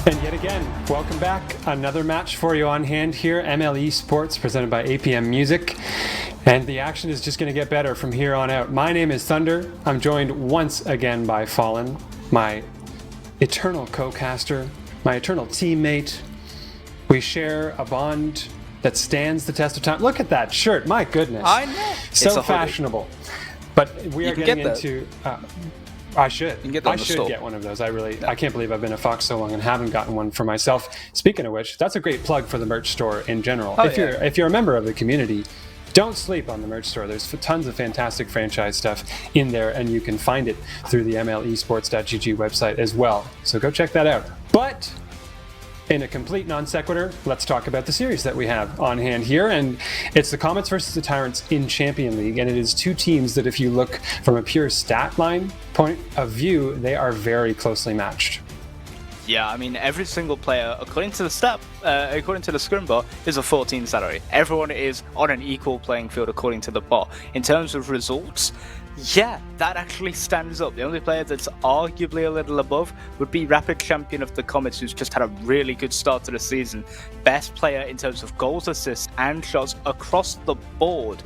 And yet again, welcome back. Another match for you on hand here. MLE Esports presented by APM Music. And the action is just going to get better from here on out. My name is Thunder. I'm joined once again by Fallen, my eternal co-caster, my eternal teammate. We share a bond that stands the test of time. Look at that shirt. My goodness. I know. So fashionable. But we are getting into... I should get one of those. I can't believe I've been a Fox so long and haven't gotten one for myself. Speaking of which, that's a great plug for the merch store in general. If you're a member of the community, don't sleep on the merch store. There's tons of fantastic franchise stuff in there, and you can find it through the MLEsports.gg website as well. So go check that out. But in a complete non sequitur, let's talk about the series that we have on hand here. And it's the Comets versus the Tyrants in Champion League. And it is two teams that, if you look from a pure stat line point of view, they are very closely matched. Yeah, I mean, every single player, according to the scrim bot, is a 14 salary. Everyone is on an equal playing field according to the bot. In terms of results, yeah, that actually stands up. The only player that's arguably a little above would be Rapid Champion of the Comets, who's just had a really good start to the season. Best player in terms of goals, assists, and shots across the board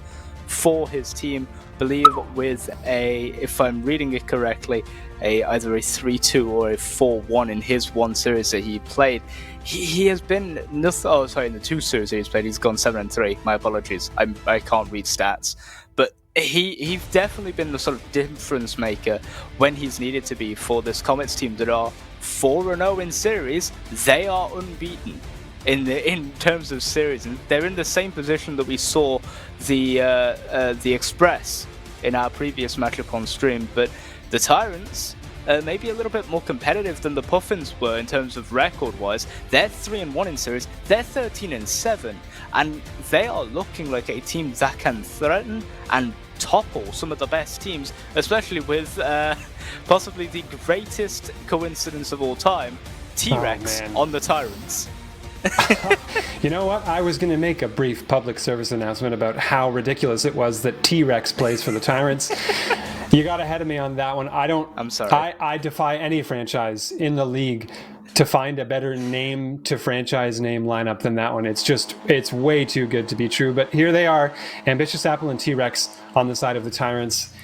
for his team. Believe with if I'm reading it correctly, either a 3-2 or a 4-1 in his one series that he played. He has been in the two series that he's played, he's gone 7-3. My apologies, I can't read stats, but he's definitely been the sort of difference maker when he's needed to be for this Comets team that are 4-0 in series. They are unbeaten in terms of series, and they're in the same position that we saw the Express in our previous matchup on stream. But the Tyrants maybe a little bit more competitive than the Puffins were in terms of record-wise. They're 3-1 in series. They're 13-7, and they are looking like a team that can threaten and topple some of the best teams, especially with possibly the greatest coincidence of all time, T-Rex on the Tyrants. You know what? I was going to make a brief public service announcement about how ridiculous it was that T-Rex plays for the Tyrants. You got ahead of me on that one. I'm sorry. I defy any franchise in the league to find a better name to franchise name lineup than that one. It's way too good to be true. But here they are, Ambitious Apple and T-Rex on the side of the Tyrants,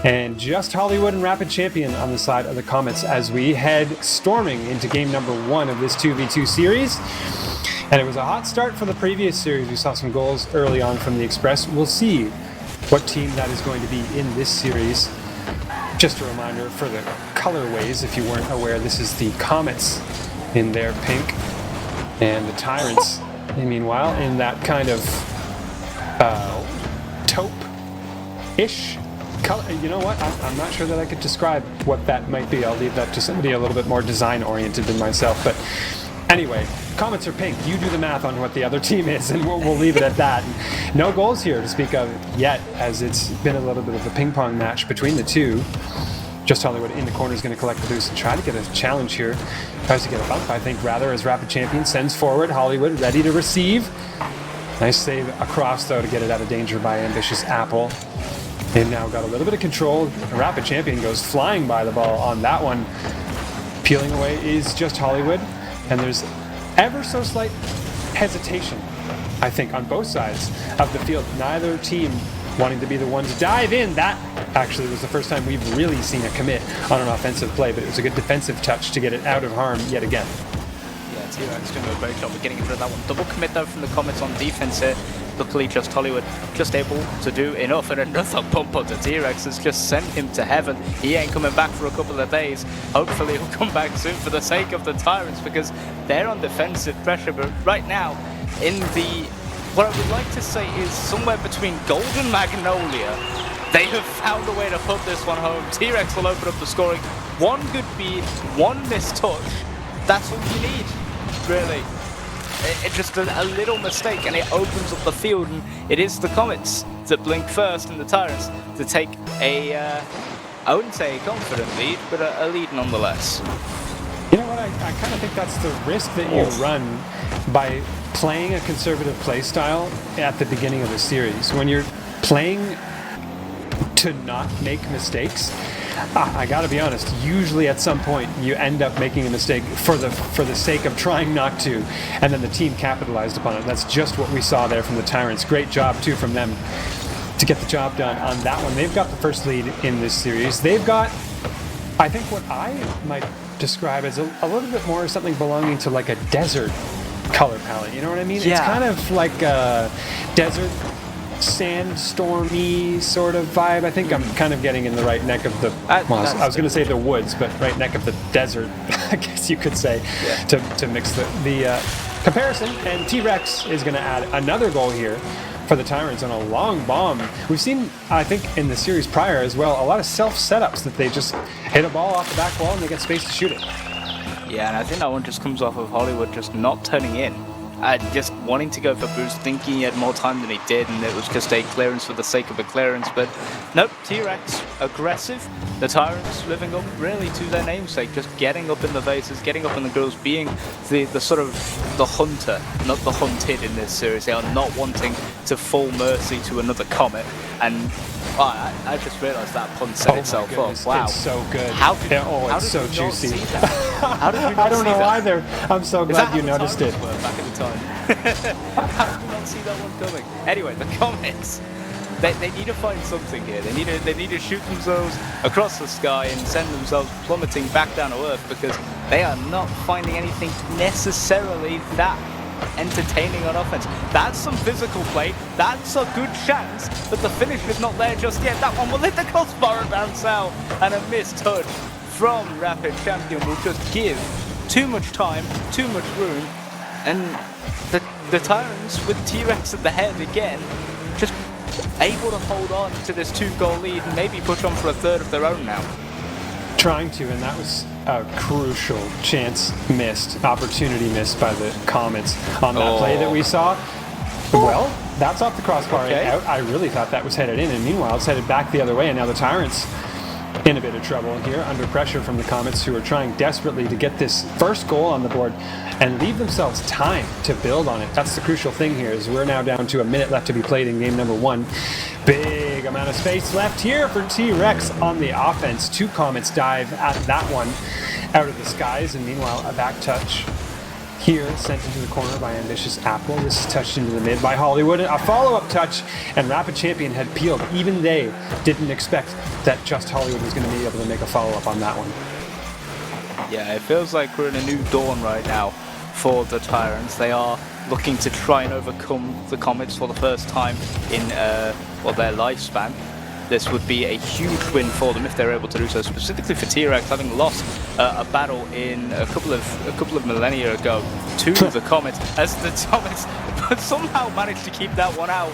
and Just Hollywood and Rapid Champion on the side of the Comets as we head storming into game number 1 of this 2v2 series. And it was a hot start for the previous series. We saw some goals early on from the Express. We'll see what team that is going to be in this series. Just a reminder for the colorways, if you weren't aware, this is the Comets in their pink, and the Tyrants, meanwhile, in that kind of taupe-ish color. You know what? I'm not sure that I could describe what that might be. I'll leave that to somebody a little bit more design-oriented than myself. But anyway, Comets are pink. You do the math on what the other team is, and we'll leave it at that. No goals here to speak of yet, as it's been a little bit of a ping-pong match between the two. Just Hollywood in the corner is going to collect the boost and try to get a challenge here. Tries to get a bump, I think, rather, as Rapid Champion sends forward. Hollywood ready to receive. Nice save across, though, to get it out of danger by Ambitious Apple. They've now got a little bit of control. Rapid Champion goes flying by the ball on that one. Peeling away is Just Hollywood. And there's ever so slight hesitation, I think, on both sides of the field. Neither team wanting to be the one to dive in. That actually was the first time we've really seen a commit on an offensive play, but it was a good defensive touch to get it out of harm yet again. Yeah, T-Rex doing a great job of getting into that one. Double commit though from the Comets on defense here. Luckily, Just Hollywood just able to do enough, and another bump onto T-Rex has just sent him to heaven. He ain't coming back for a couple of days. Hopefully he'll come back soon for the sake of the Tyrants, because they're on defensive pressure. But right now, in the, what I would like to say is somewhere between Golden Magnolia, they have found a way to put this one home. T-Rex will open up the scoring. One good beat, one missed touch. That's all you need, really. It's just a little mistake, and it opens up the field, and it is the Comets that blink first, and the Tyrants to take I wouldn't say a confident lead, but a lead nonetheless. You know what, I kind of think that's the risk that you run by playing a conservative play style at the beginning of the series. When you're playing to not make mistakes, I gotta be honest, usually at some point you end up making a mistake for the sake of trying not to, and then the team capitalized upon it. That's just what we saw there from the Tyrants. Great job too from them to get the job done on that one. They've got the first lead in this series. They've got, I think, what I might describe as a little bit more something belonging to like a desert color palette. You know what I mean? Yeah. It's kind of like a desert sandstormy sort of vibe. I think I'm kind of getting in the right neck of the, well, I was going to say the woods, but right neck of the desert, I guess you could say, to mix the comparison. And T-Rex is going to add another goal here for the Tyrants on a long bomb. We've seen, I think, in the series prior as well, a lot of self-setups that they just hit a ball off the back wall and they get space to shoot it. Yeah, and I think that one just comes off of Hollywood just not turning in. Just wanting to go for boost, thinking he had more time than he did, and it was just a clearance for the sake of a clearance. But nope, T-Rex, aggressive. The Tyrants living up really to their namesake, just getting up in the faces, getting up in the grills, being the sort of the hunter, not the hunted in this series. They are not wanting to fall mercy to another Comet. And I just realised that pun set itself up. Wow, it's so good. It's so juicy. How did you not I don't know that? either. I'm so glad you noticed it. Back at the time. How did you not see that one coming? Anyway, the Comets. They need to find something here. They need to shoot themselves across the sky and send themselves plummeting back down to earth, because they are not finding anything necessarily that entertaining on offense. That's some physical play. That's a good chance, but the finish is not there just yet. That one will hit the crossbar and bounce out, and a missed touch from Rapid Champion will just give too much time, too much room, and the Tyrants with T-Rex at the head again, just able to hold on to this 2-goal lead and maybe push on for a third of their own now. Trying to, and that was a crucial chance missed, opportunity missed by the Comets on that play that we saw. Well, that's off the crossbar and out. I really thought that was headed in, and meanwhile it's headed back the other way, and now the Tyrants in a bit of trouble here, under pressure from the Comets, who are trying desperately to get this first goal on the board and leave themselves time to build on it. That's the crucial thing here, is we're now down to a minute left to be played in game number 1. Big amount of space left here for T-Rex on the offense. 2 Comets dive at that one out of the skies, and meanwhile a back touch here sent into the corner by Ambitious Apple. This is touched into the mid by Hollywood. A follow-up touch, and Rapid Champion had peeled. Even they didn't expect that just Hollywood was going to be able to make a follow-up on that one. Yeah, it feels like we're in a new dawn right now for the Tyrants. They are looking to try and overcome the Comets for the first time in their lifespan. This would be a huge win for them if they're able to do so, specifically for T-Rex, having lost a battle in a couple of millennia ago to the Comets, as the Comets somehow managed to keep that one out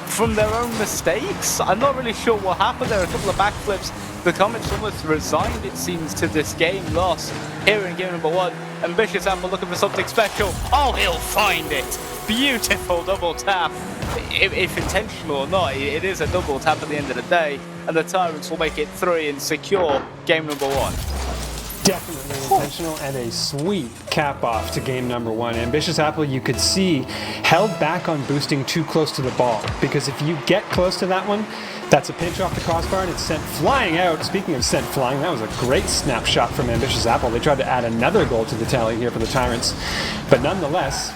from their own mistakes. I'm not really sure what happened there. A couple of backflips. The Comets almost resigned, it seems, to this game loss here in game number 1. Ambitious Apple looking for something special. Oh, he'll find it. Beautiful double tap. If intentional or not, it is a double tap at the end of the day, and the Tyrants will make it 3 and secure game number 1. Definitely intentional, and a sweet cap off to game number 1. Ambitious Apple, you could see, held back on boosting too close to the ball, because if you get close to that one, that's a pinch off the crossbar and it's sent flying out. Speaking of sent flying, that was a great snapshot from Ambitious Apple. They tried to add another goal to the tally here for the Tyrants, but nonetheless,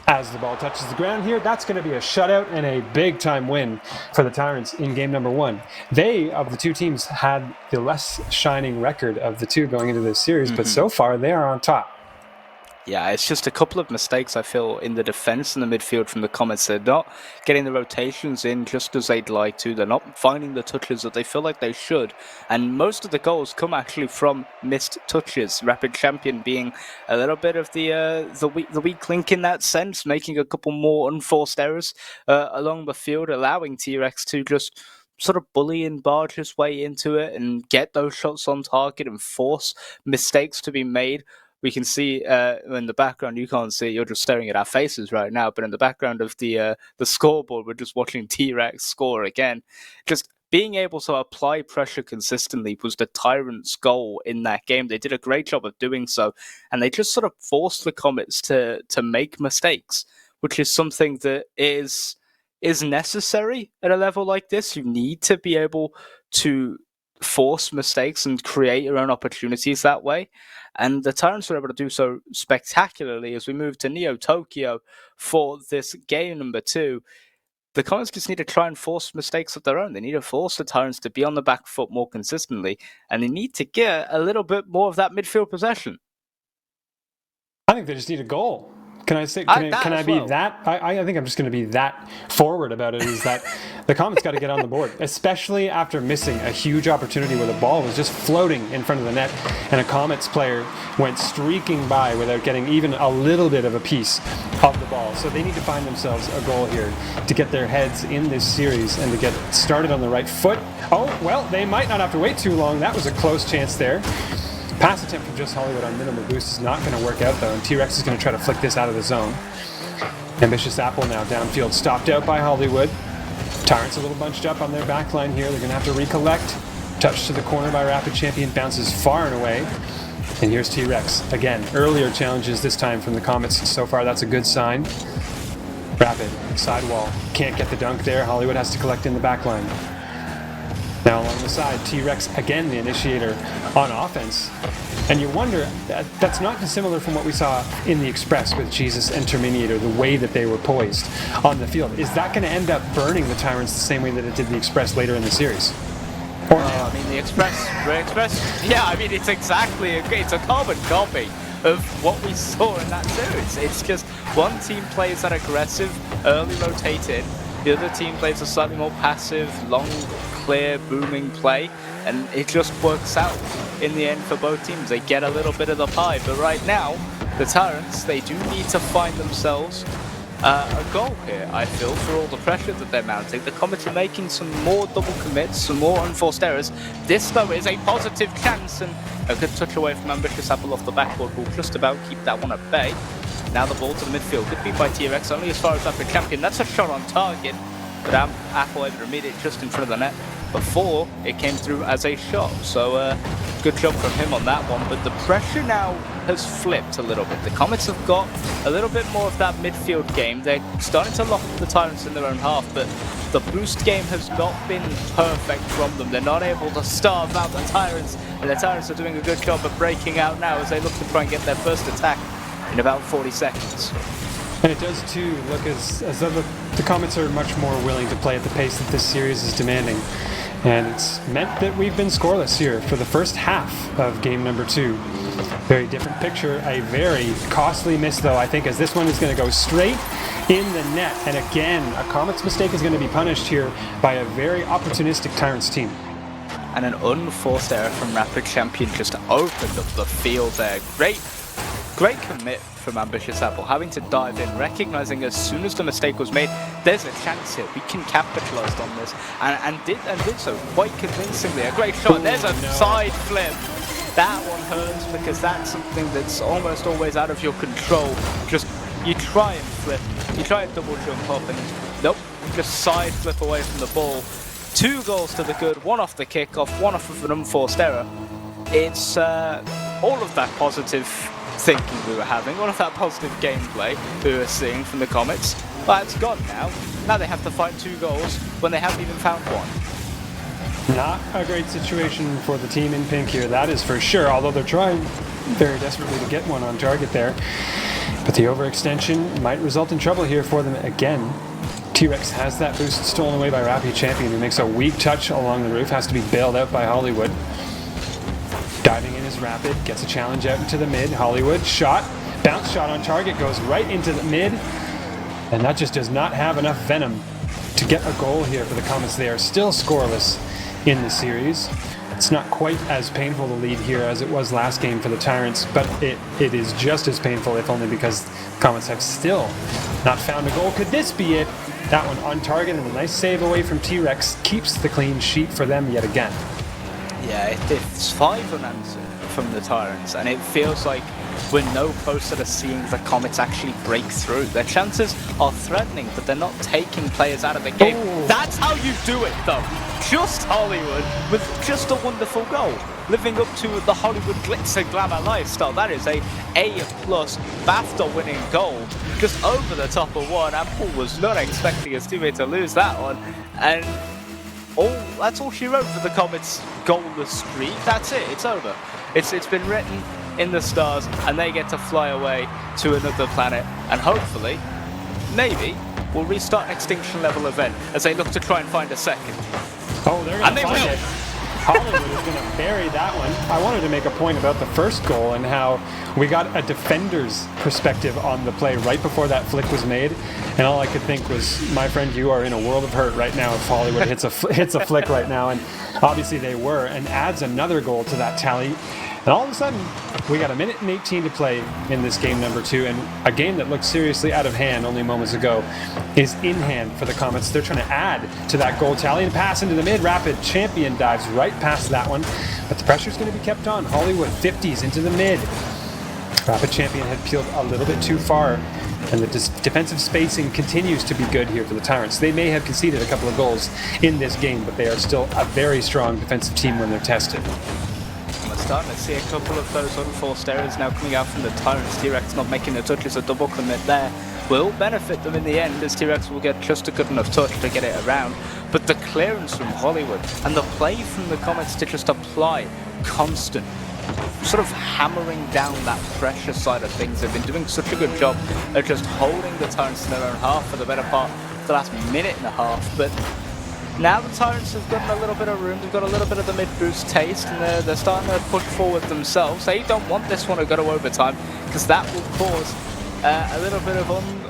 as the ball touches the ground here, that's going to be a shutout and a big-time win for the Tyrants in game number 1. They, of the 2 teams, had the less shining record of the 2 going into this series, but so far they are on top. Yeah, it's just a couple of mistakes, I feel, in the defense and the midfield from the Comets. They're not getting the rotations in just as they'd like to. They're not finding the touches that they feel like they should. And most of the goals come actually from missed touches. Rapid Champion being a little bit of the weak link in that sense, making a couple more unforced errors along the field, allowing T-Rex to just sort of bully and barge his way into it and get those shots on target and force mistakes to be made. We can see in the background, you can't see, you're just staring at our faces right now, but in the background of the scoreboard, we're just watching T-Rex score again. Just being able to apply pressure consistently was the Tyrants' goal in that game. They did a great job of doing so, and they just sort of forced the Comets to make mistakes, which is something that is necessary at a level like this. You need to be able to force mistakes and create your own opportunities that way. And the Tyrants were able to do so spectacularly as we move to Neo Tokyo for this game number 2. The Comets just need to try and force mistakes of their own. They need to force the Tyrants to be on the back foot more consistently, and they need to get a little bit more of that midfield possession. I think they just need a goal. Can I say? Can I be that? I think I'm just going to be that forward about it. Is that the Comets got to get on the board, especially after missing a huge opportunity where the ball was just floating in front of the net, and a Comets player went streaking by without getting even a little bit of a piece of the ball. So they need to find themselves a goal here to get their heads in this series and to get started on the right foot. Oh well, they might not have to wait too long. That was a close chance there. Pass attempt from Just Hollywood on minimal boost is not going to work out though, and T-Rex is going to try to flick this out of the zone. Ambitious Apple now downfield, stopped out by Hollywood. Tyrants a little bunched up on their back line here. They're going to have to recollect. Touch to the corner by Rapid Champion, bounces far and away. And here's T-Rex. Again, earlier challenges this time from the Comets. So far, that's a good sign. Rapid, sidewall. Can't get the dunk there. Hollywood has to collect in the back line. Now along the side, T-Rex again the initiator on offense. And you wonder, that's not dissimilar from what we saw in the Express with Jesus and Terminator, the way that they were poised on the field. Is that going to end up burning the Tyrants the same way that it did the Express later in the series? I mean, the Express, yeah, I mean, it's a carbon copy of what we saw in that series. It's just one team plays that aggressive, early rotated, the other team plays a slightly more passive, long, clear, booming play, and it just works out in the end for both teams. They get a little bit of the pie, but right now, the Tyrants, they do need to find themselves a goal here, I feel, for all the pressure that they're mounting. The Comets are making some more double commits, some more unforced errors. This, though, is a positive chance, and a good touch away from Ambitious Apple off the backboard will just about keep that one at bay. Now the ball to the midfield, good beat by T-Rex, only as far as Rapid Champion. That's a shot on target, but Apple able to meet it just in front of the net before it came through as a shot. So good job from him on that one, but the pressure now has flipped a little bit. The Comets have got a little bit more of that midfield game. They're starting to lock the Tyrants in their own half, but the boost game has not been perfect from them. They're not able to starve out the Tyrants, and the Tyrants are doing a good job of breaking out now as they look to try and get their first attack in about 40 seconds. And it does too look as though the Comets are much more willing to play at the pace that this series is demanding. And it's meant that we've been scoreless here for the first half of game number 2. Very different picture, a very costly miss though, I think, as this one is going to go straight in the net. And again, a Comets mistake is going to be punished here by a very opportunistic Tyrants team. And an unforced error from Rapid Champion just opened up the field there. Great commit from Ambitious Apple, having to dive in, recognizing as soon as the mistake was made, there's a chance here. We can capitalize on this, and did so quite convincingly. A great shot. There's a side flip. That one hurts because that's something that's almost always out of your control. Just you try and flip, you try and double jump up, and nope, just side flip away from the ball. 2 goals to the good, 1 off the kickoff, 1 off of an unforced error. It's all of that positive thinking we were having, all of that positive gameplay we were seeing from the Comets. Well, it's gone now. Now they have to find 2 goals when they haven't even found 1. Not a great situation for the team in pink here, that is for sure, although they're trying very desperately to get one on target there. But the overextension might result in trouble here for them again. T-Rex has that boost stolen away by Rapid Champion, who makes a weak touch along the roof, has to be bailed out by Hollywood. Diving in is Rapid, gets a challenge out into the mid. Hollywood, shot, bounce shot on target, goes right into the mid. And that just does not have enough venom to get a goal here for the Comets. They are still scoreless in the series. It's not quite as painful to lead here as it was last game for the Tyrants, but it is just as painful, if only because the Comets have still not found a goal. Could this be it? That one on target and a nice save away from T-Rex keeps the clean sheet for them yet again. Yeah, it's 5 unanswered from the Tyrants, and it feels like we're no closer to seeing the Comets actually break through. Their chances are threatening, but they're not taking players out of the game. Ooh. That's how you do it, though. Just Hollywood with just a wonderful goal, living up to the Hollywood glitz and glamour lifestyle. That is a A+ BAFTA-winning goal, just over the top of one. Apple was not expecting his teammate to lose that one, and That's all she wrote for the Comets' goalless streak. That's it. It's over. It's been written in the stars, and they get to fly away to another planet, and hopefully, maybe, we'll restart an extinction level event as they look to try and find a second. Oh, they're going to find it. Hollywood is going to bury that one. I wanted to make a point about the first goal and how we got a defender's perspective on the play right before that flick was made, and all I could think was, my friend, you are in a world of hurt right now if Hollywood hits a flick right now, and obviously they were, and adds another goal to that tally. And all of a sudden, we got 1:18 to play in this game number 2, and a game that looked seriously out of hand only moments ago is in hand for the Comets. They're trying to add to that goal tally and pass into the mid. Rapid Champion dives right past that one, but the pressure's going to be kept on. Hollywood 50s into the mid. Rapid Champion had peeled a little bit too far, and the defensive spacing continues to be good here for the Tyrants. They may have conceded a couple of goals in this game, but they are still a very strong defensive team when they're tested. Starting to see a couple of those unforced errors now coming out from the Tyrants. T-Rex not making the touches, a double commit there will benefit them in the end, as T-Rex will get just a good enough touch to get it around. But the clearance from Hollywood and the play from the Comets to just apply constant, sort of hammering down that pressure side of things. They've been doing such a good job of just holding the Tyrants in their own half for the better part of the last minute and a half. But now the Tyrants have gotten a little bit of room, they've got a little bit of the mid-boost taste, and they're starting to push forward themselves. They don't want this one to go to overtime, because that will cause a little bit of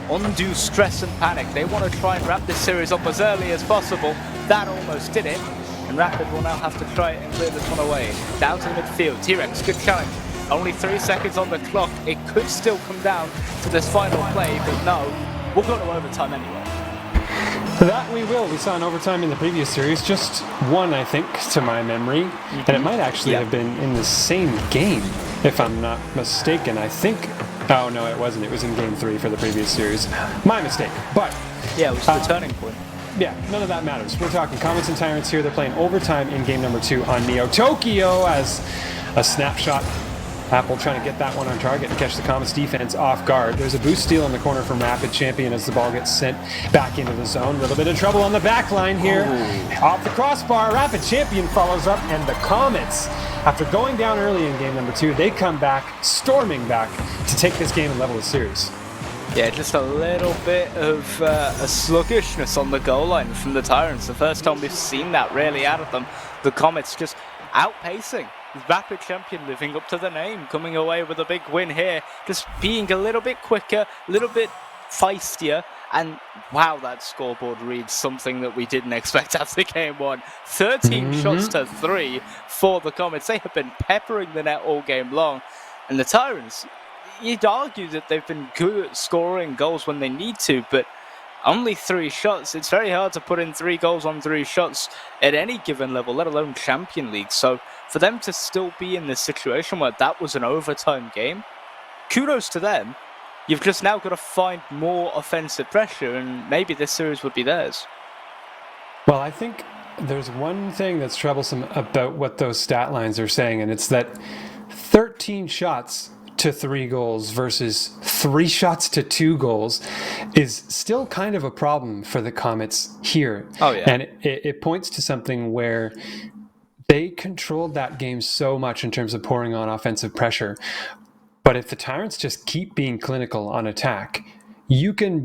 undue stress and panic. They want to try and wrap this series up as early as possible. That almost did it, and Rapid will now have to try and clear this one away. Down to the midfield, T-Rex, good challenge. Only 3 seconds on the clock. It could still come down to this final play, but no, we'll go to overtime anyway. That we will. We saw an overtime in the previous series, just one, I think, to my memory, and it might actually have been in the same game, if I'm not mistaken. I think. Oh no, it wasn't. It was in Game 3 for the previous series. My mistake. But yeah, it was the turning point. Yeah, none of that matters. We're talking Comets and Tyrants here. They're playing overtime in game number 2 on Neo Tokyo as a snapshot. Apple trying to get that one on target and catch the Comets defense off guard. There's a boost steal in the corner from Rapid Champion as the ball gets sent back into the zone. A little bit of trouble on the back line here. Ooh. Off the crossbar, Rapid Champion follows up, and the Comets, after going down early in game number 2, they come back, storming back to take this game and level the series. Yeah, just a little bit of a sluggishness on the goal line from the Tyrants. The first time we've seen that really out of them. The Comets just outpacing. Rapid Champion living up to the name, coming away with a big win here, just being a little bit quicker, a little bit feistier, and wow, that scoreboard reads something that we didn't expect after game 1. 13 shots to 3 for the Comets. They have been peppering the net all game long, and the Tyrants, you'd argue that they've been good at scoring goals when they need to, but only 3 shots. It's very hard to put in 3 goals on 3 shots at any given level, let alone Champion League. So for them to still be in this situation where that was an overtime game, kudos to them. You've just now got to find more offensive pressure, and maybe this series would be theirs. Well, I think there's one thing that's troublesome about what those stat lines are saying, and it's that 13 shots to 3 goals versus 3 shots to 2 goals is still kind of a problem for the Comets here. Oh, yeah. And it points to something where they controlled that game so much in terms of pouring on offensive pressure. But if the Tyrants just keep being clinical on attack, you can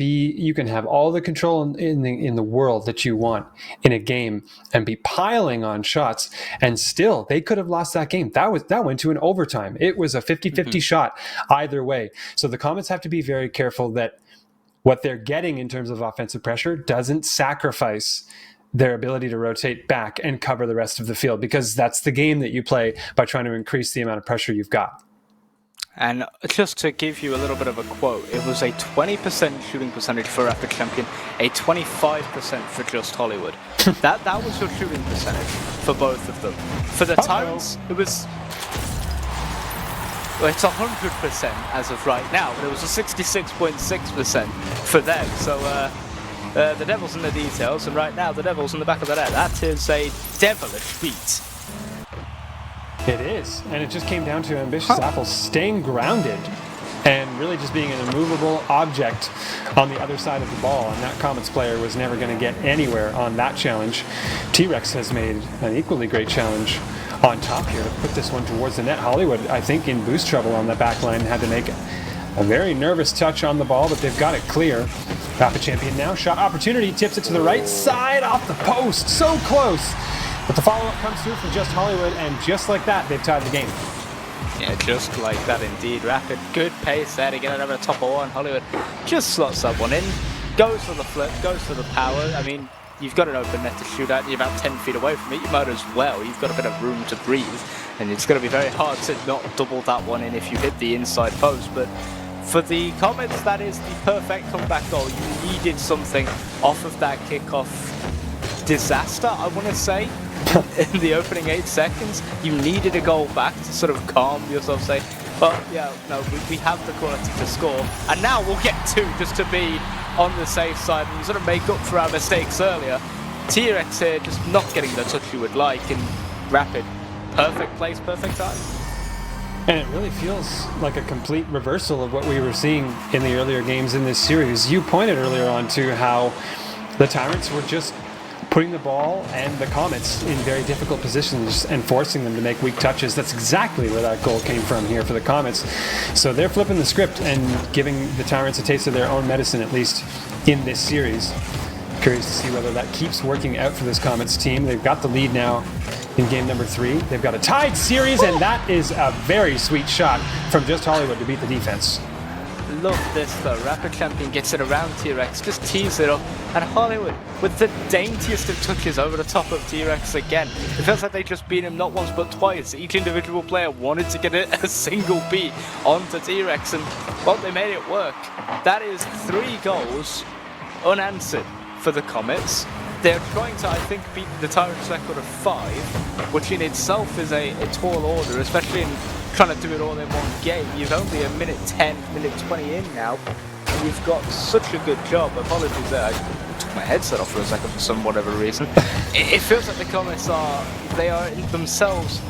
have all the control in the world that you want in a game and be piling on shots, and still they could have lost that game. That went to an overtime. It was a 50-50 shot either way. So the Comets have to be very careful that what they're getting in terms of offensive pressure doesn't sacrifice their ability to rotate back and cover the rest of the field, because that's the game that you play by trying to increase the amount of pressure you've got. And just to give you a little bit of a quote, it was a 20% shooting percentage for Rapid Champion, a 25% for Just Hollywood. that was your shooting percentage for both of them. For the Tyrants, it was... Well, it's 100% as of right now, but it was a 66.6% for them. So the devil's in the details, and right now the devil's in the back of the net. That is a devilish feat. It is, and it just came down to Ambitious Apple staying grounded and really just being an immovable object on the other side of the ball, and that Comets player was never going to get anywhere on that challenge. T-Rex has made an equally great challenge on top here to put this one towards the net. Hollywood, I think, in boost trouble on the back line, had to make a very nervous touch on the ball, but they've got it clear. Rapid champion now, shot opportunity, tips it to the right side, off the post, so close. But the follow-up comes through for Just Hollywood, and just like that, they've tied the game. Yeah, just like that indeed. Rapid, good pace there to get it over the top of one. Hollywood just slots that one in, goes for the flip, goes for the power. I mean, you've got an open net to shoot at, you're about 10 feet away from it, you might as well. You've got a bit of room to breathe, and it's going to be very hard to not double that one in if you hit the inside post. But for the Comets, that is the perfect comeback goal. You needed something off of that kickoff disaster, I want to say, in the opening 8 seconds. You needed a goal back to sort of calm yourself, say, but yeah, no, we have the quality to score, and now we'll get 2 just to be on the safe side and sort of make up for our mistakes earlier. T-Rex here just not getting the touch you would like, and Rapid, perfect place, perfect time. And it really feels like a complete reversal of what we were seeing in the earlier games in this series. You pointed earlier on to how the Tyrants were just putting the ball and the Comets in very difficult positions and forcing them to make weak touches. That's exactly where that goal came from here for the Comets. So they're flipping the script and giving the Tyrants a taste of their own medicine, at least in this series. Curious to see whether that keeps working out for this Comets team. They've got the lead now in game number 3. They've got a tied series, and that is a very sweet shot from Just Hollywood to beat the defense. Love this though. Rapid champion gets it around T-Rex, just tees it up, and Hollywood with the daintiest of touches over the top of T-Rex again. It feels like they just beat him not once but twice. Each individual player wanted to get a single beat onto T-Rex, and well, they made it work. That is 3 goals unanswered for the Comets. They're trying to, I think, beat the Tyrants' record of 5, which in itself is a tall order, especially in trying to do it all in one game. You've only a minute 10, minute 20 in now, and you've got such a good job. Apologies there, I took my headset off for a second for some whatever reason. It feels like the Comets are in themselves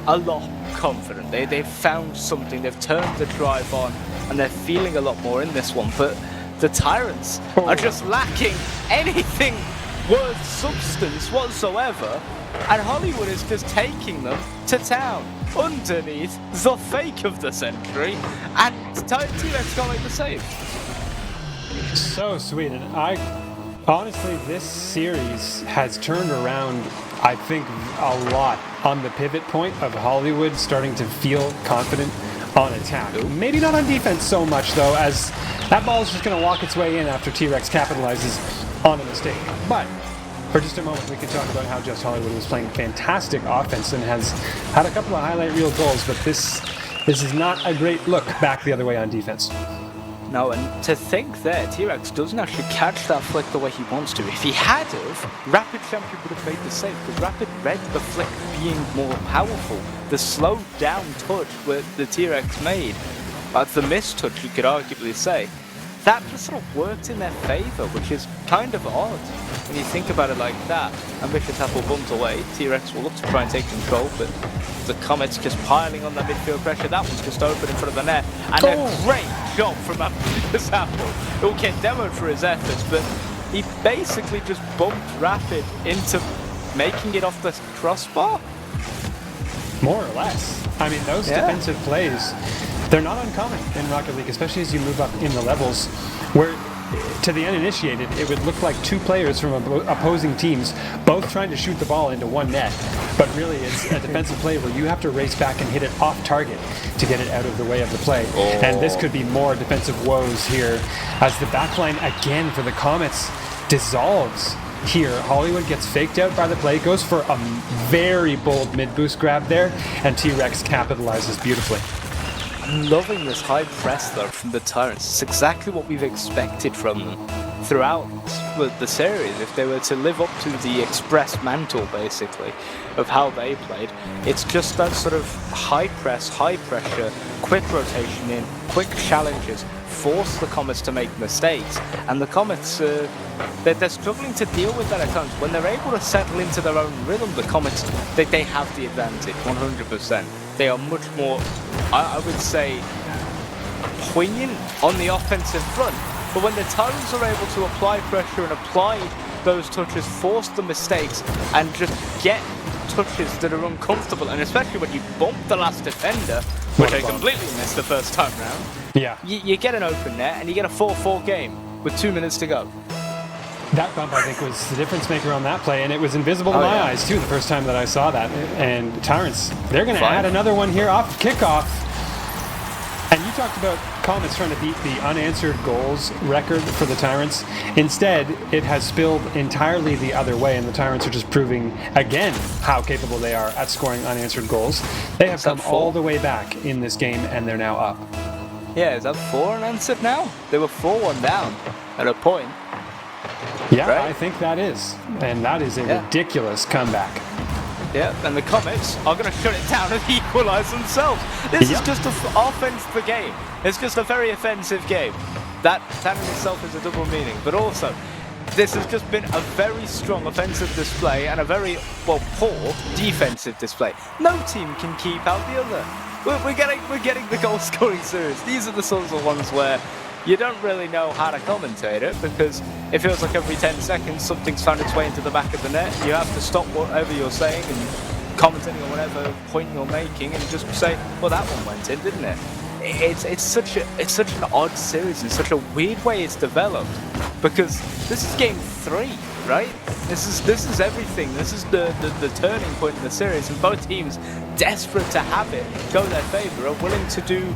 a lot confident. They've found something, they've turned the drive on, and they're feeling a lot more in this one. But the Tyrants are just lacking anything worth substance whatsoever, and Hollywood is just taking them to town underneath the fake of the century, and T-Rex can't make the save. So sweet, and honestly, this series has turned around, I think, a lot on the pivot point of Hollywood starting to feel confident on attack. Maybe not on defense so much, though, as that ball is just going to walk its way in after T-Rex capitalizes on a mistake. But for just a moment, we can talk about how Just Hollywood was playing fantastic offense and has had a couple of highlight reel goals, but this is not a great look back the other way on defense. No, and to think there, T-Rex doesn't actually catch that flick the way he wants to. If he had have, Rapid Champion would have made the save, because Rapid read the flick being more powerful. The slowed down touch that the T-Rex made, the missed touch you could arguably say, that just sort of worked in their favour, which is kind of odd when you think about it like that. Ambitious Apple bumped away, T-Rex will look to try and take control, but the Comets just piling on that midfield pressure. That one's just open in front of the net, and a great job from Ambitious Apple. He'll get demoed for his efforts, but he basically just bumped Rapid into making it off the crossbar. More or less. I mean, those defensive plays, they're not uncommon in Rocket League, especially as you move up in the levels, where to the uninitiated, it would look like 2 players from opposing teams both trying to shoot the ball into one net. But really, it's a defensive play where you have to race back and hit it off target to get it out of the way of the play. And this could be more defensive woes here as the backline again for the Comets dissolves here. Hollywood gets faked out by the play, goes for a very bold mid-boost grab there, and T-Rex capitalizes beautifully. I'm loving this high press though from the Tyrants. It's exactly what we've expected from them throughout the series. If they were to live up to the express mantle, basically, of how they played, it's just that sort of high press, high pressure, quick rotation in, quick challenges, force the Comets to make mistakes, and the Comets, they're struggling to deal with that at times. When they're able to settle into their own rhythm, the Comets, they have the advantage, 100%. They are much more, I would say, poignant on the offensive front. But when the Tyrants are able to apply pressure and apply those touches, force the mistakes, and just get touches that are uncomfortable, and especially when you bump the last defender, which I completely missed the first time round, you get an open net and you get a 4-4 game with 2 minutes to go. That bump, I think, was the difference maker on that play, and it was invisible to my eyes, too, the first time that I saw that. And Tyrants, they're going to add another one here off kickoff. And you talked about Comets trying to beat the unanswered goals record for the Tyrants. Instead, it has spilled entirely the other way, and the Tyrants are just proving, again, how capable they are at scoring unanswered goals. They have come all the way back in this game, and they're now up. Yeah, is that 4 unanswered now? They were 4-1 down at a point. Yeah, right? I think that is. And that is a ridiculous comeback. Yeah, and the Comets are going to shut it down and equalise themselves. This is just an offense per game. It's just a very offensive game. That in itself is a double meaning. But also, this has just been a very strong offensive display and a very, poor defensive display. No team can keep out the other. We're getting the goal-scoring series. These are the sorts of ones where you don't really know how to commentate it, because it feels like every 10 seconds something's found its way into the back of the net. You have to stop whatever you're saying and commentating on whatever point you're making and just say, well, that one went in, didn't it? It's such an odd series in such a weird way it's developed, because this is game 3, right? This is everything. This is the turning point in the series, and both teams, desperate to have it go their favour, are willing to do,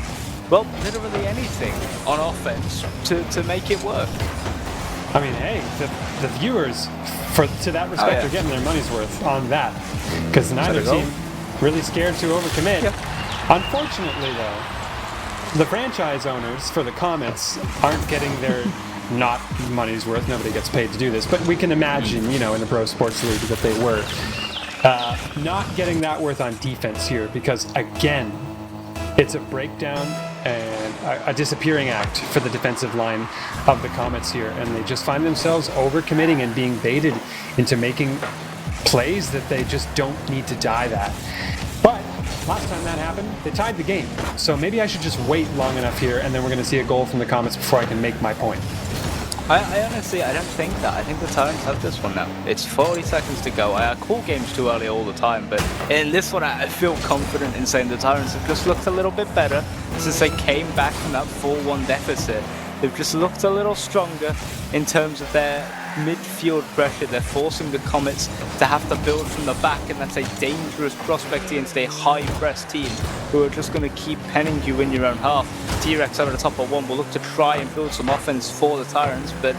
well, literally anything on offense to make it work. I mean, hey, the viewers, to that respect, are getting their money's worth on that, because neither team really scared to overcommit. Yeah. Unfortunately, though, the franchise owners for the Comets aren't getting their not money's worth. Nobody gets paid to do this, but we can imagine, in the Pro Sports League that they were not getting that worth on defense here, because again, it's a breakdown and a disappearing act for the defensive line of the Comets here, and they just find themselves overcommitting and being baited into making plays that they just don't need to die that. But last time that happened, they tied the game. So maybe I should just wait long enough here, and then we're going to see a goal from the Comets before I can make my point. I honestly, I don't think that. I think the Tyrants have this one now. It's 40 seconds to go. I call games too early all the time, but in this one I feel confident in saying the Tyrants have just looked a little bit better since they came back from that 4-1 deficit. They've just looked a little stronger in terms of their midfield pressure. They're forcing the Comets to have to build from the back, and that's a dangerous prospect against a high-press team who are just going to keep penning you in your own half. T-Rex over the top of one will look to try and build some offense for the Tyrants, but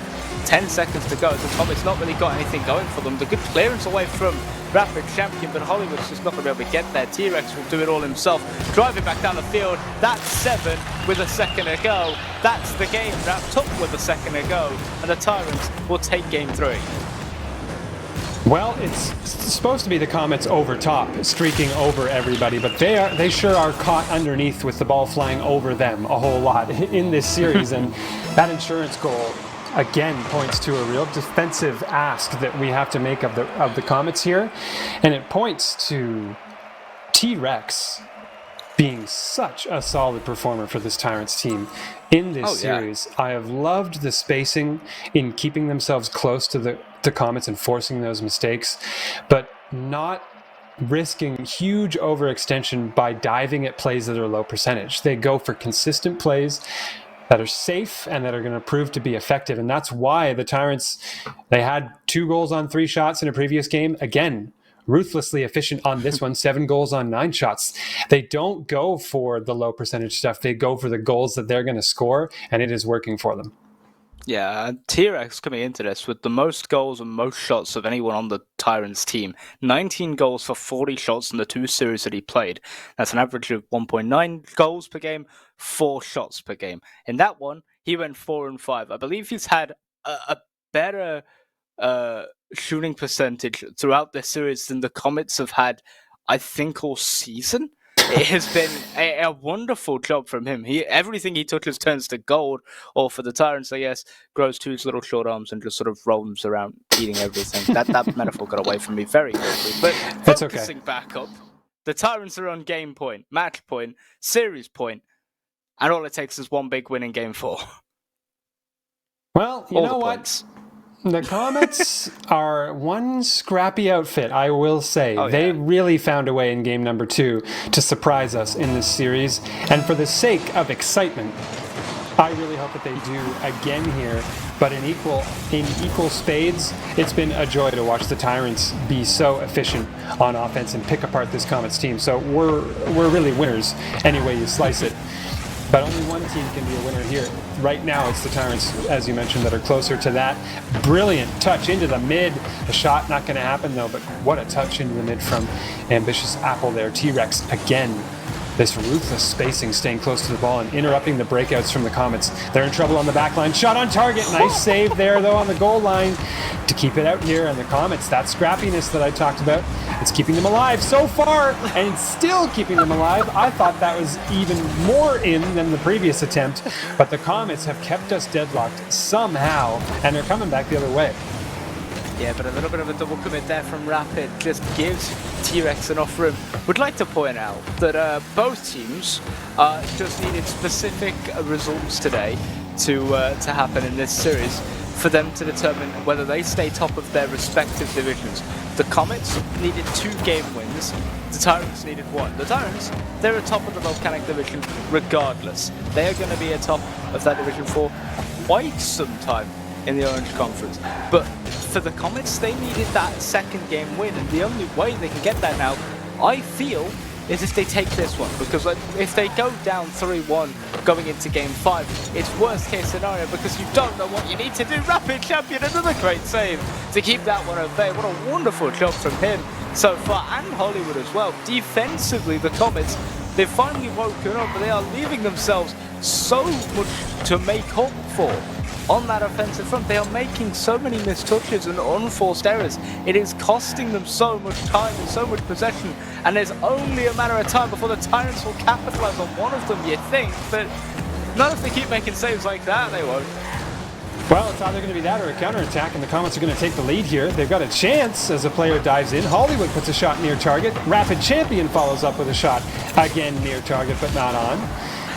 10 seconds to go. The Comets not really got anything going for them. The good clearance away from Rapid Champion, but Hollywood's just not going to be able to get there. T-Rex will do it all himself. Driving back down the field. That's 7 with a second to go. That's the game wrapped up with a second to go. And the Tyrants will take game 3. Well, it's supposed to be the Comets over top, streaking over everybody, but they sure are caught underneath with the ball flying over them a whole lot in this series. And that insurance goal again points to a real defensive ask that we have to make of the Comets here, and it points to T-Rex being such a solid performer for this Tyrants team in this series. I have loved the spacing in keeping themselves close to the Comets and forcing those mistakes, but not risking huge overextension by diving at plays that are low percentage. They go for consistent plays that are safe and that are going to prove to be effective. And that's why the Tyrants, they had 2 goals on 3 shots in a previous game. Again, ruthlessly efficient on this one, 7 goals on 9 shots. They don't go for the low percentage stuff. They go for the goals that they're going to score, and it is working for them. Yeah, T-Rex coming into this with the most goals and most shots of anyone on the Tyrants team. 19 goals for 40 shots in the 2 series that he played. That's an average of 1.9 goals per game, 4 shots per game. In that one, he went 4 and 5. I believe he's had a better shooting percentage throughout this series than the Comets have had, I think, all season. It has been a wonderful job from him. Everything he touches turns to gold, or for the Tyrants, I guess, grows to his little short arms and just sort of roams around eating everything. That metaphor got away from me very quickly. But focusing back up, the Tyrants are on game point, match point, series point. And all it takes is one big win in Game 4. Well, you All know the what? points. The Comets are one scrappy outfit, I will say. Oh, They yeah. really found a way in game number 2 to surprise us in this series. And for the sake of excitement, I really hope that they do again here. But in equal spades, it's been a joy to watch the Tyrants be so efficient on offense and pick apart this Comets team. So we're really winners any way you slice it. But only one team can be a winner here. Right now, it's the Tyrants, as you mentioned, that are closer to that. Brilliant touch into the mid. The shot not going to happen, though, but what a touch into the mid from Ambitious Apple there. T-Rex again. This ruthless spacing, staying close to the ball and interrupting the breakouts from the Comets. They're in trouble on the back line. Shot on target. Nice save there, though, on the goal line to keep it out here. And the Comets, that scrappiness that I talked about, it's keeping them alive so far, and it's still keeping them alive. I thought that was even more in than the previous attempt, but the Comets have kept us deadlocked somehow, and they're coming back the other way. Yeah, but a little bit of a double commit there from Rapid just gives T-Rex enough room. Would like to point out that both teams just needed specific results today to happen in this series for them to determine whether they stay top of their respective divisions. The Comets needed 2 game wins, the Tyrants needed 1. The Tyrants, they're atop of the Volcanic division regardless. They are going to be atop of that division for quite some time in the Orange Conference. But for the Comets, they needed that second game win, and the only way they can get that now, I feel, is if they take this one, because if they go down 3-1 going into Game 5, it's worst case scenario because you don't know what you need to do. Rapid champion, another great save to keep that one at bay. What a wonderful job from him so far, and Hollywood as well. Defensively, the Comets, they've finally woken up, but they are leaving themselves so much to make up for. On that offensive front, they are making so many missed touches and unforced errors. It is costing them so much time and so much possession, and there's only a matter of time before the Tyrants will capitalize on one of them, you think, but not if they keep making saves like that, they won't. Well, it's either going to be that or a counterattack, and the Comets are going to take the lead here. They've got a chance as a player dives in. Hollywood puts a shot near target. Rapid Champion follows up with a shot, again near target, but not on.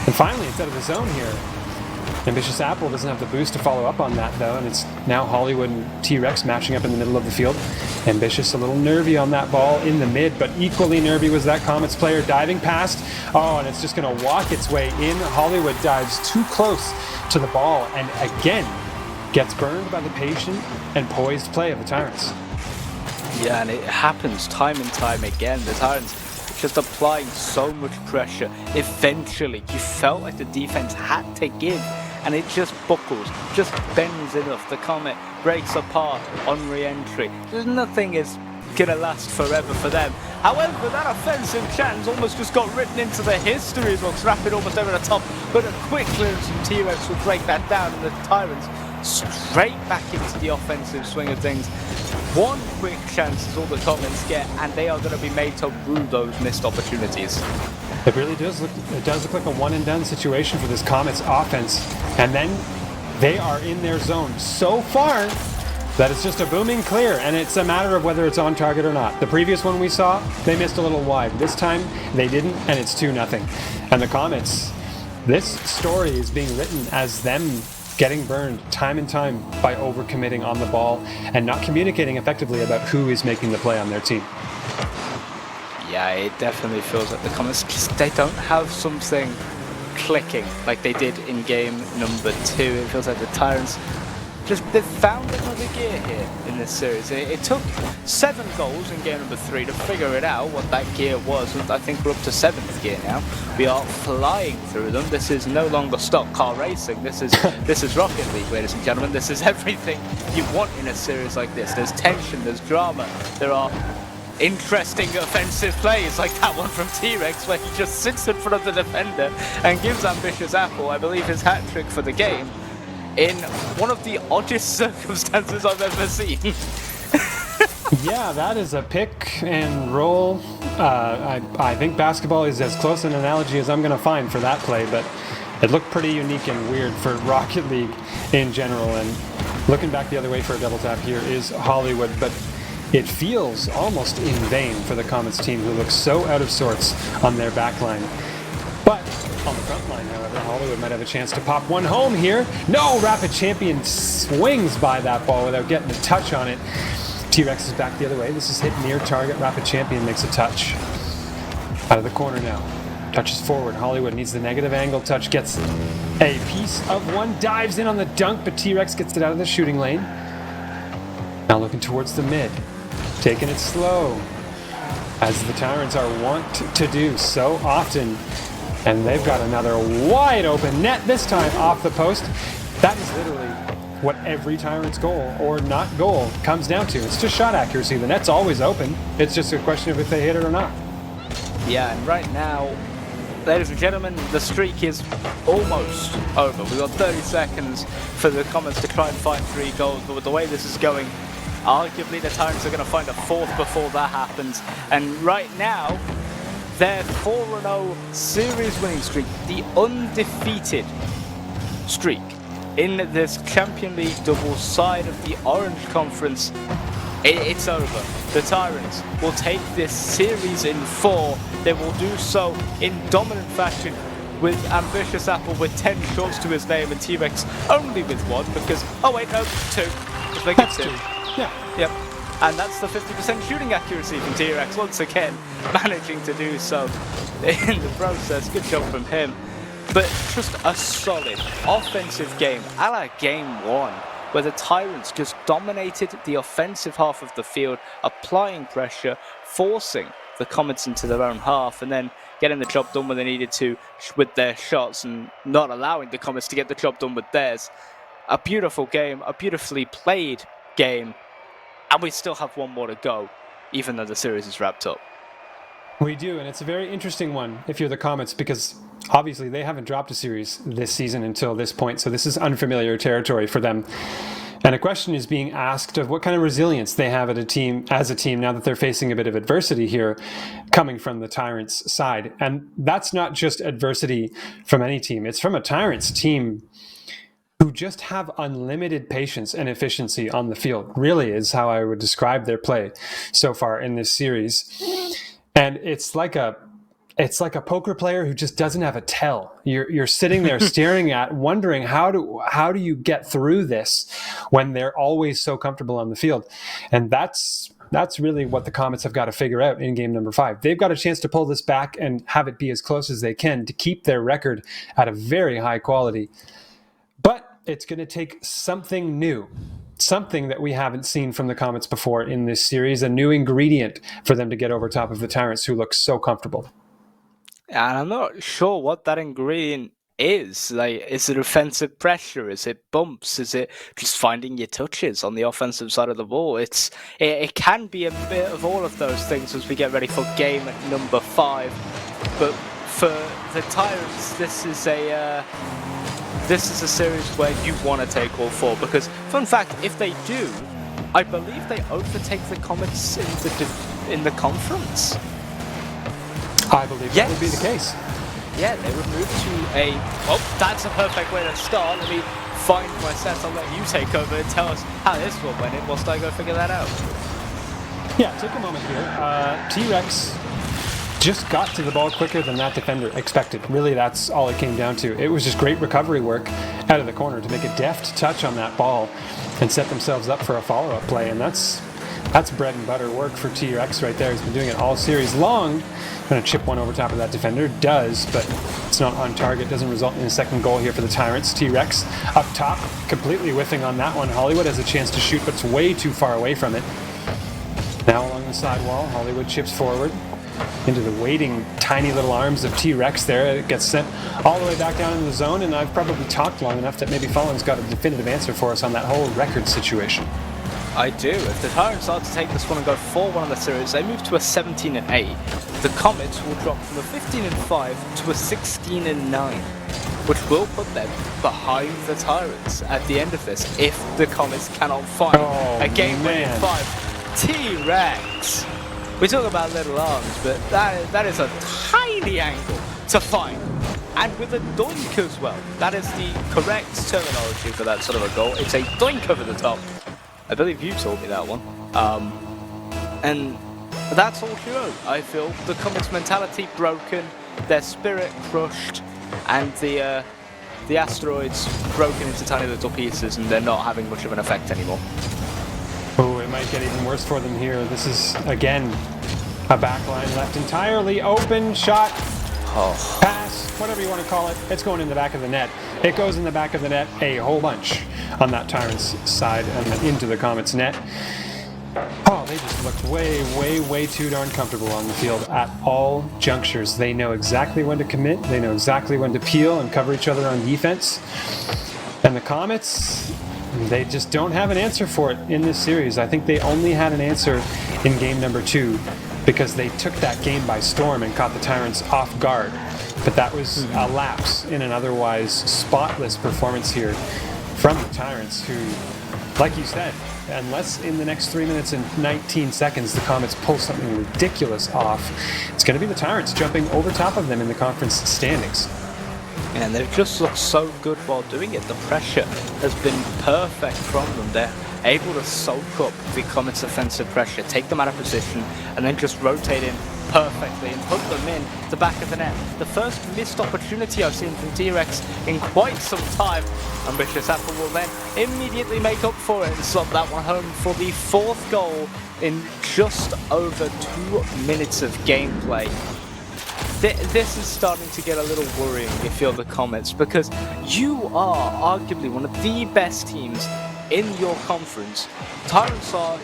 And finally, it's out of the zone here. Ambitious Apple doesn't have the boost to follow up on that, though, and it's now Hollywood and T-Rex matching up in the middle of the field. Ambitious a little nervy on that ball in the mid, but equally nervy was that Comets player diving past. Oh, and it's just going to walk its way in. Hollywood dives too close to the ball and again gets burned by the patient and poised play of the Tyrants. Yeah, and it happens time and time again. The Tyrants just applying so much pressure. Eventually, you felt like the defense had to give, and it just buckles, just bends enough. The Comet breaks apart on re-entry. Nothing is going to last forever for them. However, that offensive chance almost just got written into the history books. Rapid almost over the top, but a quick clearance from T-Rex will break that down, and the Tyrants straight back into the offensive swing of things. One quick chance is all the Comets get, and they are going to be made to rue those missed opportunities. It really does look like a one-and-done situation for this Comets offense, and then they are in their zone so far that it's just a booming clear, and it's a matter of whether it's on target or not. The previous one we saw, they missed a little wide. This time, they didn't, and it's 2-0. And the Comets, this story is being written as them getting burned time and time by overcommitting on the ball and not communicating effectively about who is making the play on their team. Yeah, it definitely feels like the Comets just, they don't have something clicking like they did in game number 2. It feels like the Tyrants they've found another gear here in this series. It took 7 goals in game number 3 to figure it out what that gear was, and I think we're up to 7th gear now. We are flying through them. This is no longer stock car racing. This is Rocket League, ladies and gentlemen. This is everything you want in a series like this. There's tension, there's drama, there are interesting offensive plays like that one from T-Rex where he just sits in front of the defender and gives Ambitious Apple, I believe, his hat-trick for the game in one of the oddest circumstances I've ever seen. Yeah, that is a pick and roll. I think basketball is as close an analogy as I'm going to find for that play, but it looked pretty unique and weird for Rocket League in general. And looking back the other way for a double tap here is Hollywood, but it feels almost in vain for the Comets team, who looks so out of sorts on their back line. But on the front line, however, Hollywood might have a chance to pop one home here. No, Rapid Champion swings by that ball without getting a touch on it. T-Rex is back the other way. This is hit near target. Rapid Champion makes a touch. Out of the corner now. Touches forward. Hollywood needs the negative angle touch. Gets a piece of one. Dives in on the dunk, but T-Rex gets it out of the shooting lane. Now looking towards the mid. Taking it slow. As the Tyrants are wont to do so often. And they've got another wide open net, this time off the post. That is literally what every Tyrant's goal, or not goal, comes down to. It's just shot accuracy. The net's always open. It's just a question of if they hit it or not. Yeah, and right now, ladies and gentlemen, the streak is almost over. We've got 30 seconds for the Comets to try and find 3 goals, but with the way this is going, arguably the Tyrants are going to find a 4th before that happens. And right now, their 4-0 series winning streak, the undefeated streak in this Champion League doubles side of the Orange Conference, it's over. The Tyrants will take this series in 4. They will do so in dominant fashion with Ambitious Apple with 10 shots to his name and T-Rex only with 1 because, oh wait, no, 2. Just make it 2. Yeah. Yep. And that's the 50% shooting accuracy from T-Rex once again, managing to do so in the process. Good job from him. But just a solid offensive game, a la Game 1, where the Tyrants just dominated the offensive half of the field, applying pressure, forcing the Comets into their own half, and then getting the job done when they needed to with their shots and not allowing the Comets to get the job done with theirs. A beautiful game, a beautifully played game. And we still have one more to go, even though the series is wrapped up. We do, and it's a very interesting one if you're the Comets, because obviously they haven't dropped a series this season until this point, so this is unfamiliar territory for them. And a question is being asked of what kind of resilience they have as a team now that they're facing a bit of adversity here coming from the Tyrants side. And that's not just adversity from any team, it's from a Tyrants team who just have unlimited patience and efficiency on the field, really is how I would describe their play so far in this series. And it's like a poker player who just doesn't have a tell. You're sitting there staring at, wondering how do you get through this when they're always so comfortable on the field. And that's really what the Comets have got to figure out in game number 5. They've got a chance to pull this back and have it be as close as they can to keep their record at a very high quality. But it's going to take something new, something that we haven't seen from the Comets before in this series, a new ingredient for them to get over top of the Tyrants who look so comfortable. And I'm not sure what that ingredient is. Like, is it offensive pressure? Is it bumps? Is it just finding your touches on the offensive side of the ball? It can be a bit of all of those things as we get ready for game number 5. But for the Tyrants, this is a series where you want to take all 4 because, fun fact, if they do, I believe they overtake the Comets in the conference. I believe that would be the case. Yeah, they would move to a... Oh, that's a perfect way to start. Let me find my set. I'll let you take over and tell us how this one went in whilst I go figure that out. Yeah, take a moment here. T-Rex just got to the ball quicker than that defender expected. Really, that's all it came down to. It was just great recovery work out of the corner to make a deft touch on that ball and set themselves up for a follow-up play, and that's bread and butter work for T-Rex right there. He's been doing it all series long. Going to chip one over top of that defender. Does, but it's not on target. Doesn't result in a second goal here for the Tyrants. T-Rex up top, completely whiffing on that one. Hollywood has a chance to shoot, but it's way too far away from it. Now along the side wall, Hollywood chips forward into the waiting tiny little arms of T-Rex there. It gets sent all the way back down into the zone, and I've probably talked long enough that maybe Fallon's got a definitive answer for us on that whole record situation. I do. If the Tyrants are to take this one and go 4-1 in the series, they move to a 17-8. The Comets will drop from a 15-5 to a 16-9, which will put them behind the Tyrants at the end of this if the Comets cannot find a game-winning 5. T-Rex! We talk about little arms, but that is a tiny angle to find. And with a doink as well. That is the correct terminology for that sort of a goal. It's a doink over the top. I believe you told me that one. And that's all she wrote. I feel the Comets' mentality broken. their spirit crushed, and the asteroids broken into tiny little pieces, and they're not having much of an effect anymore. Oh, it might get even worse for them here. This is, again, a backline left entirely open. Shot, pass, whatever you want to call it. It's going in the back of the net. It goes in the back of the net a whole bunch on that Tyrants side and into the Comets net. Oh, they just looked way too darn comfortable on the field at all junctures. They know exactly when to commit. They know exactly when to peel and cover each other on defense. And the Comets, they just don't have an answer for it in this series. I think they only had an answer in game number 2 because they took that game by storm and caught the Tyrants off guard. But that was a lapse in an otherwise spotless performance here from the Tyrants, who, like you said, unless in the next 3 minutes and 19 seconds the Comets pull something ridiculous off, it's going to be the Tyrants jumping over top of them in the conference standings. And they've just looked so good while doing it. The pressure has been perfect from them. They're able to soak up the Comets' offensive pressure, take them out of position, and then just rotate in perfectly and put them in the back of the net. The first missed opportunity I've seen from T-Rex in quite some time. Ambitious Apple will then immediately make up for it and slot that one home for the 4th goal in just over 2 minutes of gameplay. This is starting to get a little worrying if you're the Comets, because you are arguably one of the best teams in your conference. Tyrants are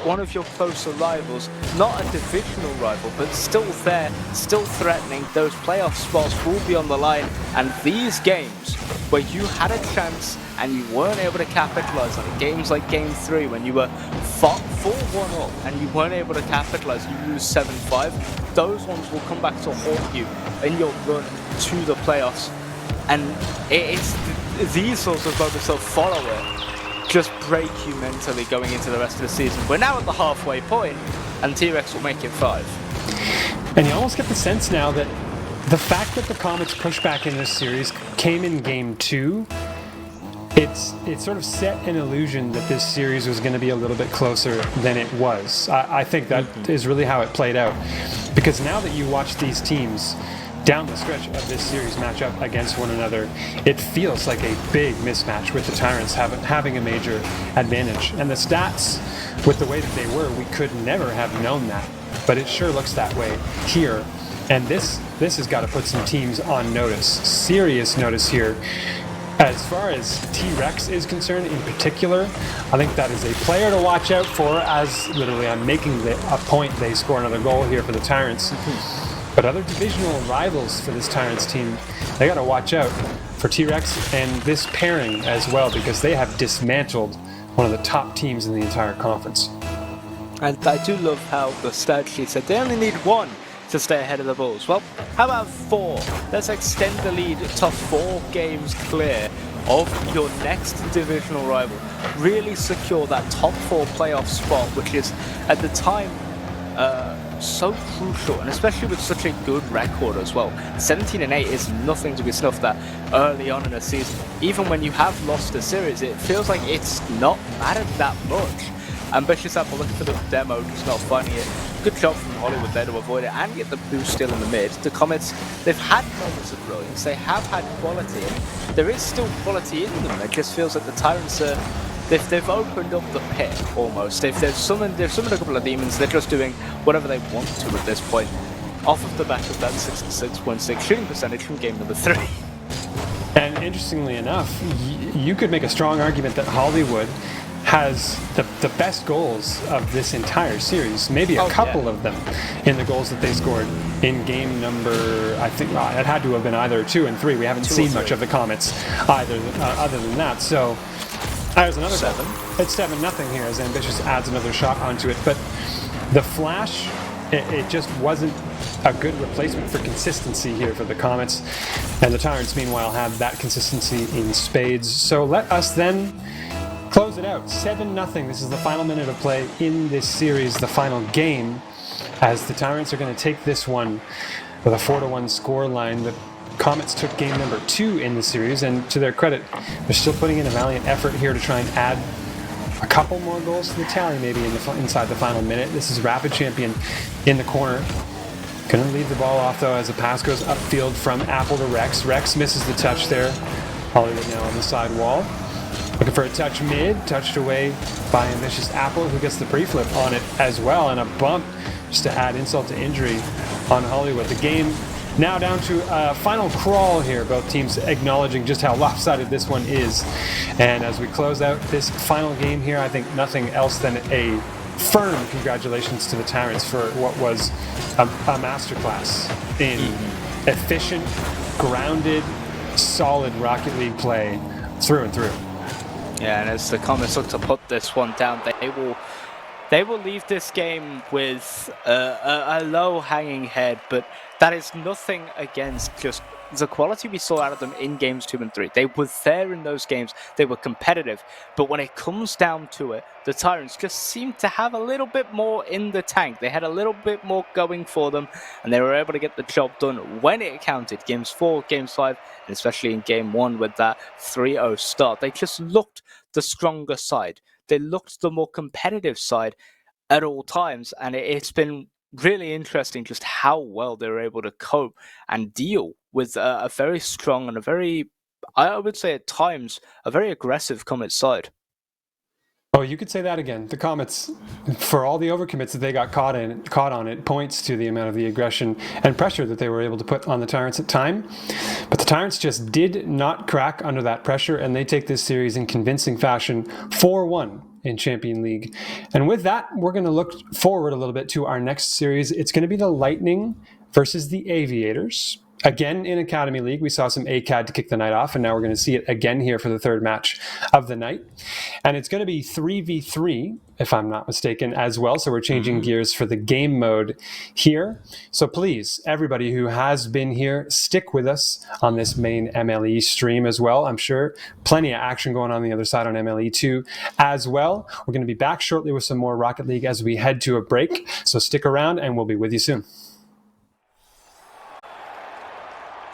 one of your closer rivals, not a divisional rival, but still there, still threatening. Those playoff spots will be on the line, and these games where you had a chance and you weren't able to capitalize on it, games like game 3 when you were 4-1 up and you weren't able to capitalize, you lose 7-5, those ones will come back to haunt you in your run to the playoffs. And it's these sorts of moments that follow it just break you mentally going into the rest of the season. We're now at the halfway point, and T-Rex will make it 5. And you almost get the sense now that the fact that the Comets' pushback in this series came in game 2, it sort of set an illusion that this series was going to be a little bit closer than it was. I think that is really how it played out. Because now that you watch these teams down the stretch of this series match up against one another, it feels like a big mismatch with the Tyrants having a major advantage. And the stats, with the way that they were, we could never have known that. But it sure looks that way here. And this has got to put some teams on notice, serious notice here. As far as T-Rex is concerned in particular, I think that is a player to watch out for, as literally I'm making a point they score another goal here for the Tyrants. But other divisional rivals for this Tyrants team, they got to watch out for T-Rex and this pairing as well, because they have dismantled one of the top teams in the entire conference. And I do love how the stat sheet said they only need 1 to stay ahead of the Bulls. Well, how about 4? Let's extend the lead to 4 games clear of your next divisional rival. Really secure that top 4 playoff spot, which is at the time so crucial, and especially with such a good record as well. 17-8 is nothing to be snuffed at early on in a season. Even when you have lost a series, it feels like it's not mattered that much. Ambitious Apple looking for the demo, just not finding it. Good job from Hollywood there to avoid it and get the boost still in the mid. The Comets, they've had moments of brilliance, they have had quality, and there is still quality in them. It just feels like the Tyrants are They've opened up the pit almost. They've summoned a couple of demons. They're just doing whatever they want to at this point. Off of the back of that 66.6 shooting percentage from game number 3. And interestingly enough, you could make a strong argument that Hollywood has the best goals of this entire series, maybe a couple of them in the goals that they scored in game number, I think it had to have been either 2 and 3. We haven't seen much of the Comets either other than that. So there's another 7. goal. It's 7-0 here as Ambitious adds another shot onto it. But the flash, it just wasn't a good replacement for consistency here for the Comets. And the Tyrants, meanwhile, have that consistency in spades. So let us then close it out. 7-0. This is the final minute of play in this series, the final game, as the Tyrants are going to take this one with a 4-1 score line. The Comets took game number 2 in the series, and to their credit, they're still putting in a valiant effort here to try and add a couple more goals to the tally maybe inside the final minute. This is Rapid Champion in the corner. Gonna leave the ball off though as the pass goes upfield from Apple to Rex. Rex misses the touch there. Hollywood now on the side wall. Looking for a touch mid, touched away by Ambitious Apple, who gets the pre-flip on it as well, and a bump just to add insult to injury on Hollywood. The game now down to a final crawl here, both teams acknowledging just how lopsided this one is. And as we close out this final game here, I think nothing else than a firm congratulations to the Tyrants for what was a masterclass in efficient, grounded, solid Rocket League play through and through. Yeah, and as the Comets look to put this one down, they will leave this game with a low-hanging head, but that is nothing against just the quality we saw out of them in games 2 and 3. They were there in those games, they were competitive, but when it comes down to it, the Tyrants just seemed to have a little bit more in the tank. They had a little bit more going for them, and they were able to get the job done when it counted. Games 4, Games 5, and especially in Game 1 with that 3-0 start. They just looked the stronger side. They looked the more competitive side at all times, and it's been really interesting just how well they were able to cope and deal with a very strong and a very, I would say at times, a very aggressive Comets side. Oh, you could say that again. The Comets, for all the overcommits that they got caught on, it points to the amount of the aggression and pressure that they were able to put on the Tyrants at time. But the Tyrants just did not crack under that pressure, and they take this series in convincing fashion, 4-1 in Champion League. And with that, we're going to look forward a little bit to our next series. It's going to be the Lightning versus the Aviators. Again, in Academy League, we saw some ACAD to kick the night off, and now we're going to see it again here for the third match of the night. And it's going to be 3v3, if I'm not mistaken, as well. So we're changing gears for the game mode here. So please, everybody who has been here, stick with us on this main MLE stream as well. I'm sure plenty of action going on the other side on MLE 2 as well. We're going to be back shortly with some more Rocket League as we head to a break. So stick around, and we'll be with you soon.